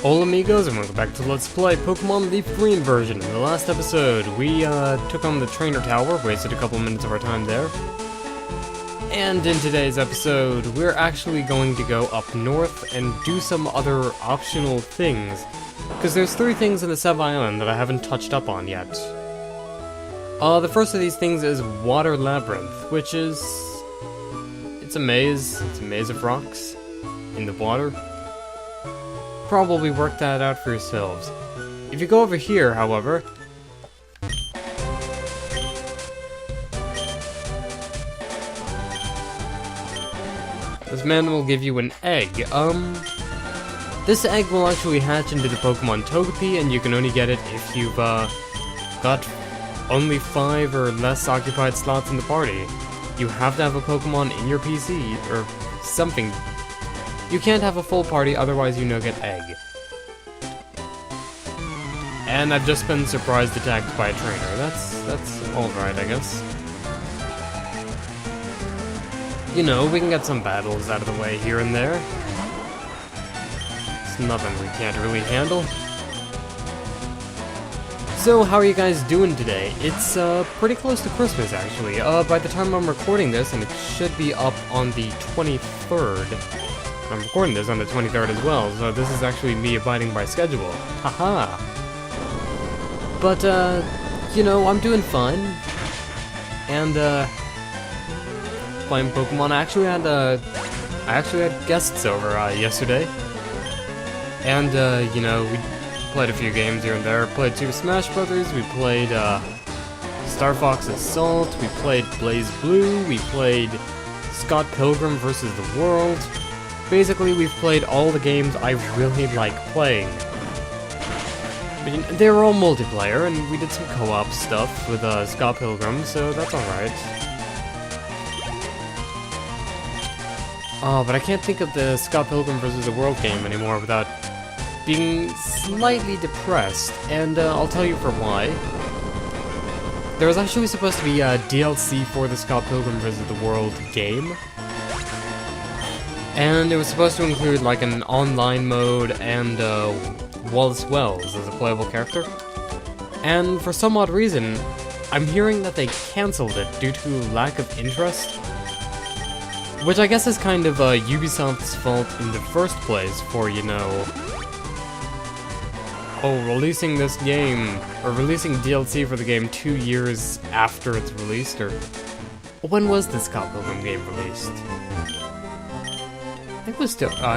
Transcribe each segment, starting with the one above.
Hola amigos, and welcome back to Let's Play Pokémon LeafGreen version. In the last episode, we took on the Trainer Tower, wasted a couple minutes of our time there. And in today's episode, we're actually going to go up north and do some other optional things. Because there's 3 things in the Sub-Island that I haven't touched up on yet. The first of these things is Water Labyrinth, which is... it's a maze. It's a maze of rocks in the water. Probably work that out for yourselves. If you go over here, however, this man will give you an egg. This egg will actually hatch into the Pokemon Togepi, and you can only get it if you've got only 5 or less occupied slots in the party. You have to have a Pokemon in your PC, or something. You can't have a full party, otherwise you no get egg. And I've just been surprised attacked by a trainer. That's alright, I guess. You know, we can get some battles out of the way here and there. It's nothing we can't really handle. So, how are you guys doing today? It's pretty close to Christmas, actually. By the time I'm recording this, and it should be up on the 23rd. I'm recording this on the 23rd as well, so this is actually me abiding by schedule. Haha! But, you know, I'm doing fine. And, playing Pokemon. I actually had guests over, yesterday. And, you know, we played a few games here and there. Played Super Smash Brothers, we played, Star Fox Assault, we played Blaze Blue, we played Scott Pilgrim vs. the World. Basically, we've played all the games I really like playing. I mean, they were all multiplayer, and we did some co-op stuff with Scott Pilgrim, so that's alright. Oh, but I can't think of the Scott Pilgrim vs. the World game anymore without being slightly depressed, and I'll tell you for why. There was actually supposed to be a DLC for the Scott Pilgrim vs. the World game. And it was supposed to include like an online mode and Wallace Wells as a playable character. And for some odd reason, I'm hearing that they cancelled it due to lack of interest. Which I guess is kind of Ubisoft's fault in the first place for, you know... oh, releasing this game, or releasing DLC for the game 2 years after it's released, or... when was this Scott Pilgrim game released? I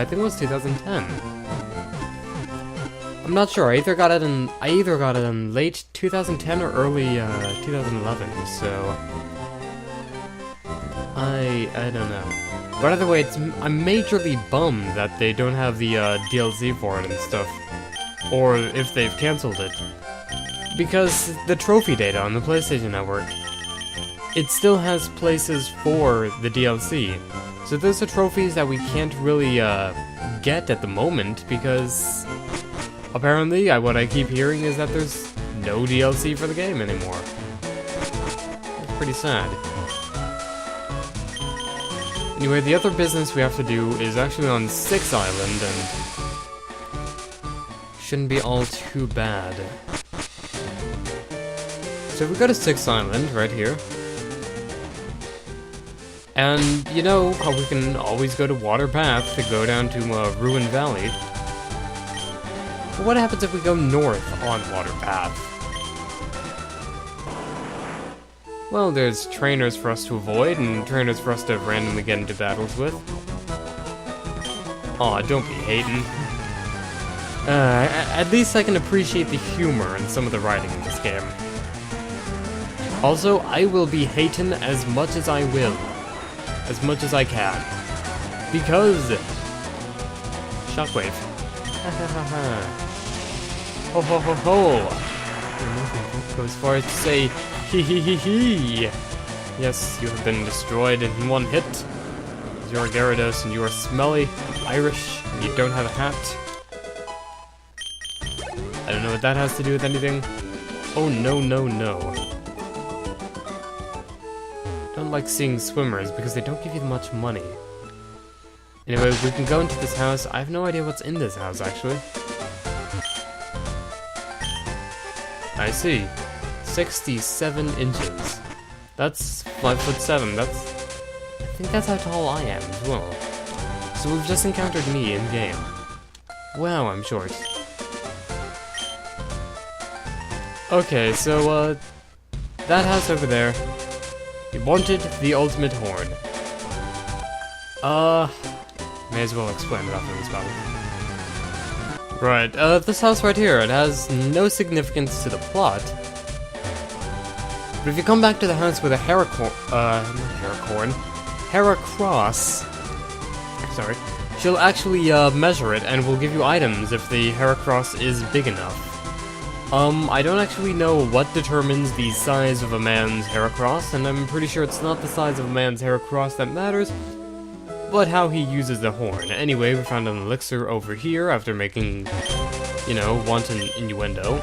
think it was 2010. I'm not sure. I either got it in late 2010 or early 2011. So I don't know. But either way, I'm majorly bummed that they don't have the DLC for it and stuff, or if they've canceled it, because the trophy data on the PlayStation Network, it still has places for the DLC. So those are trophies that we can't really get at the moment, because apparently what I keep hearing is that there's no DLC for the game anymore. That's pretty sad. Anyway, the other business we have to do is actually on 6th Island, and shouldn't be all too bad. So we go to 6th Island right here. And, you know, we can always go to Water Path to go down to Ruin Valley. But what happens if we go north on Water Path? Well, there's trainers for us to avoid, and trainers for us to randomly get into battles with. Aw, don't be hating. At least I can appreciate the humor in some of the writing in this game. Also, I will be hating as much as I will. As much as I can. Because... Shockwave. Ha ha ha ha. Ho ho ho ho. Go as far as to say, hee hee hee hee. Yes, you have been destroyed in one hit. You're a Gyarados and you are smelly, Irish, and you don't have a hat. I don't know what that has to do with anything. Oh no no no. Don't like seeing swimmers because they don't give you much money. Anyway, we can go into this house. I have no idea what's in this house, actually. I see. 67 inches. That's 5'7". I think that's how tall I am as well. So we've just encountered me in game. Wow, I'm short. Okay, so that house over there. You wanted the ultimate horn. May as well explain it after this battle. Right, this house right here, it has no significance to the plot. But if you come back to the house with a Heracross, sorry, she'll actually, measure it and will give you items if the Heracross is big enough. I don't actually know what determines the size of a man's Heracross, and I'm pretty sure it's not the size of a man's Heracross that matters, but how he uses the horn. Anyway, we found an elixir over here after making, you know, wanton innuendo.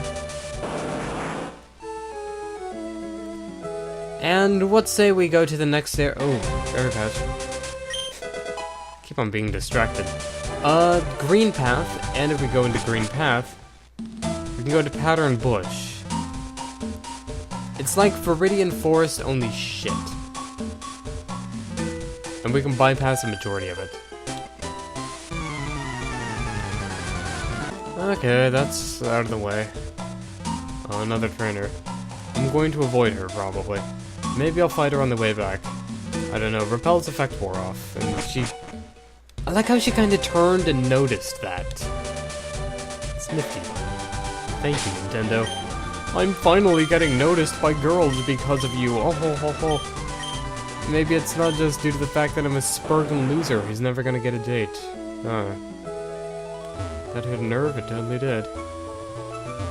And what say we go to the next area? Oh, berry patch. Keep on being distracted. Green path, and if we go into green path, we can go to Pattern Bush. It's like Viridian Forest, only shit. And we can bypass the majority of it. Okay, that's out of the way. Another trainer. I'm going to avoid her, probably. Maybe I'll fight her on the way back. I don't know, Repel's effect wore off, and she... I like how she kinda turned and noticed that. It's nifty. Thank you, Nintendo. I'm finally getting noticed by girls because of you. Oh ho ho ho. Maybe it's not just due to the fact that I'm a spurging loser who's never gonna get a date. That hit a nerve, it totally did.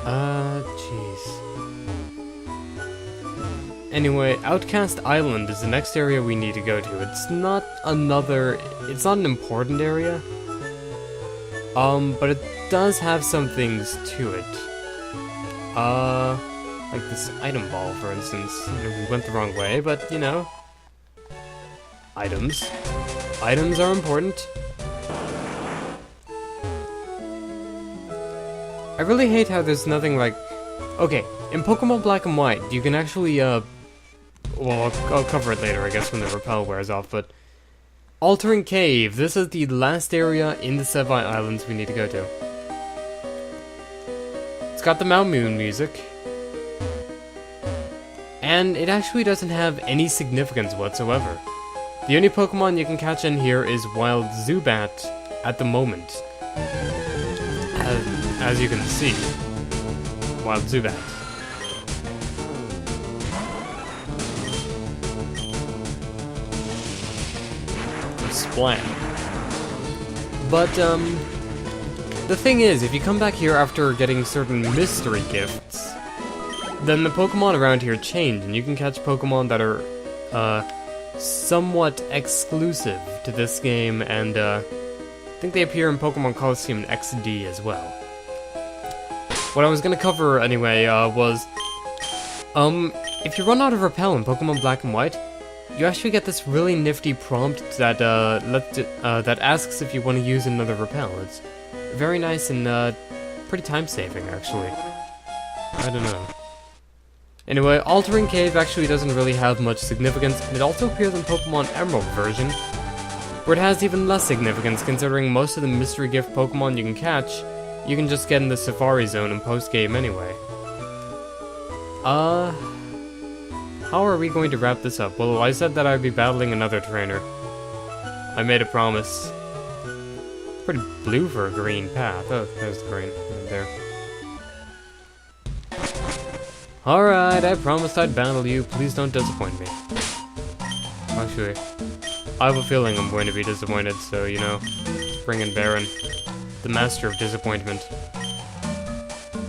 Jeez. Anyway, Outcast Island is the next area we need to go to. It's not an important area. But it does have some things to it. Like this item ball, for instance. We went the wrong way, but, you know. Items. Items are important. I really hate how there's nothing like... Okay, in Pokemon Black and White, you can actually, well, I'll cover it later, I guess, when the repel wears off, but... Altering Cave, this is the last area in the Sevi Islands we need to go to. It's got the Moon music. And it actually doesn't have any significance whatsoever. The only Pokemon you can catch in here is Wild Zubat at the moment. As you can see. Wild Zubat. Splat. But, the thing is, if you come back here after getting certain mystery gifts, then the Pokemon around here change, and you can catch Pokemon that are, somewhat exclusive to this game, and, I think they appear in Pokemon Colosseum XD as well. What I was gonna cover, anyway, was, if you run out of Repel in Pokemon Black and White, you actually get this really nifty prompt that, that asks if you want to use another Repel. It's very nice and, pretty time-saving, actually. I don't know. Anyway, Altering Cave actually doesn't really have much significance, and it also appears in Pokemon Emerald version, where it has even less significance, considering most of the mystery gift Pokemon you can catch, you can just get in the Safari Zone and post-game anyway. How are we going to wrap this up? Well, I said that I'd be battling another trainer. I made a promise. Pretty blue for a green path. Oh, there's the green. Right there. Alright, I promised I'd battle you. Please don't disappoint me. Actually, I have a feeling I'm going to be disappointed, so, you know, bring in Baron. The master of disappointment.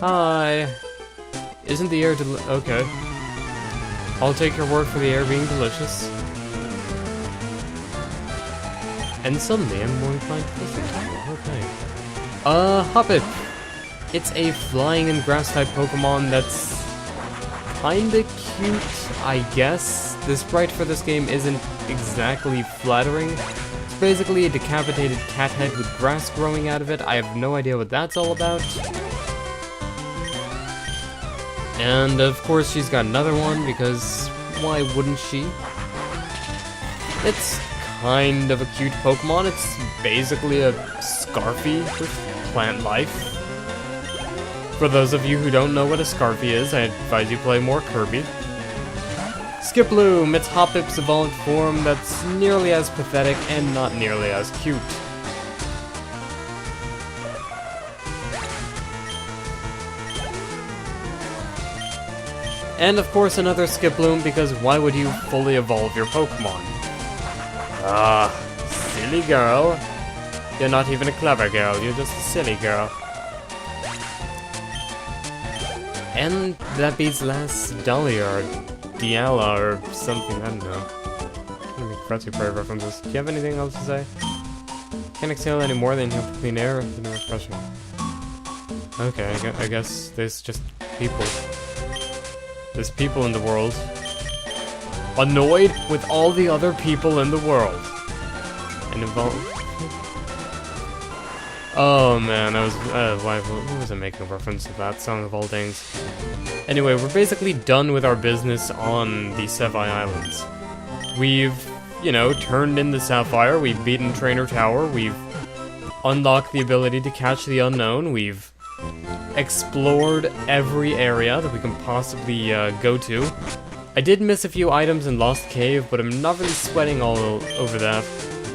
Hi. Isn't the air okay. I'll take your word for the air being delicious. And suddenly I'm more inclined to listen to you. Okay. Hoppip. It's a flying and grass type Pokemon that's kinda cute, I guess. The sprite for this game isn't exactly flattering. It's basically a decapitated cat head with grass growing out of it. I have no idea what that's all about. And of course she's got another one, because why wouldn't she? It's kind of a cute Pokemon. It's basically a Scarfy with plant life. For those of you who don't know what a Scarfy is, I advise you play more Kirby. Skiploom, it's Hoppip's evolved form that's nearly as pathetic and not nearly as cute. And of course another Skiploom, because why would you fully evolve your Pokemon? Ah, silly girl. You're not even a clever girl, you're just a silly girl. And that beats last Dahlia or Diala or something, I don't know. I'm gonna make Fretzy Prey references. Do you have anything else to say? Can't exhale any more than you have clean air, you know, refreshing. Okay, I guess there's just people. There's people in the world. Annoyed with all the other people in the world. And involved. Oh man, I was, what was I making a reference to that Song of All Things? Anyway, we're basically done with our business on the Sevii Islands. We've, you know, turned in the Sapphire, we've beaten Trainer Tower, we've unlocked the ability to catch the unknown, we've explored every area that we can possibly go to. I did miss a few items in Lost Cave, but I'm not really sweating all over that.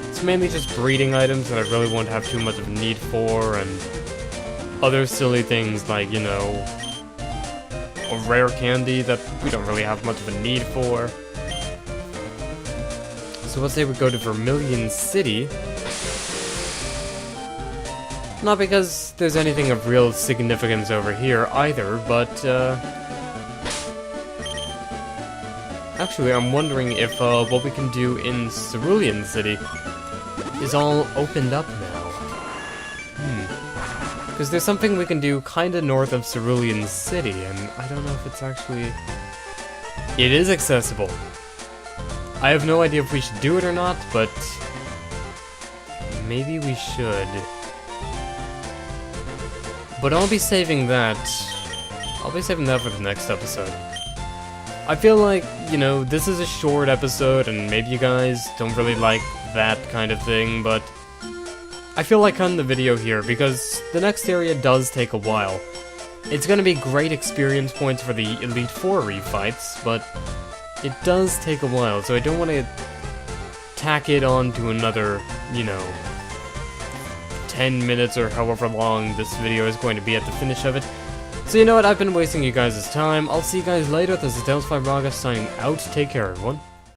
It's mainly just breeding items that I really won't have too much of a need for, and other silly things like, you know, a rare candy that we don't really have much of a need for. So let's say we go to Vermilion City. Not because there's anything of real significance over here either, but actually I'm wondering if what we can do in Cerulean City is all opened up now. Because there's something we can do kinda north of Cerulean City, and I don't know if it's actually... It is accessible. I have no idea if we should do it or not, but... maybe we should. But I'll be saving that... I'll be saving that for the next episode. I feel like, you know, this is a short episode, and maybe you guys don't really like that kind of thing, but I feel like cutting the video here because the next area does take a while. It's gonna be great experience points for the Elite Four refights, but it does take a while, so I don't want to tack it on to another, you know, 10 minutes or however long this video is going to be at the finish of it. So you know what, I've been wasting you guys' time. I'll see you guys later. This is Tails5 Raga signing out. Take care, everyone.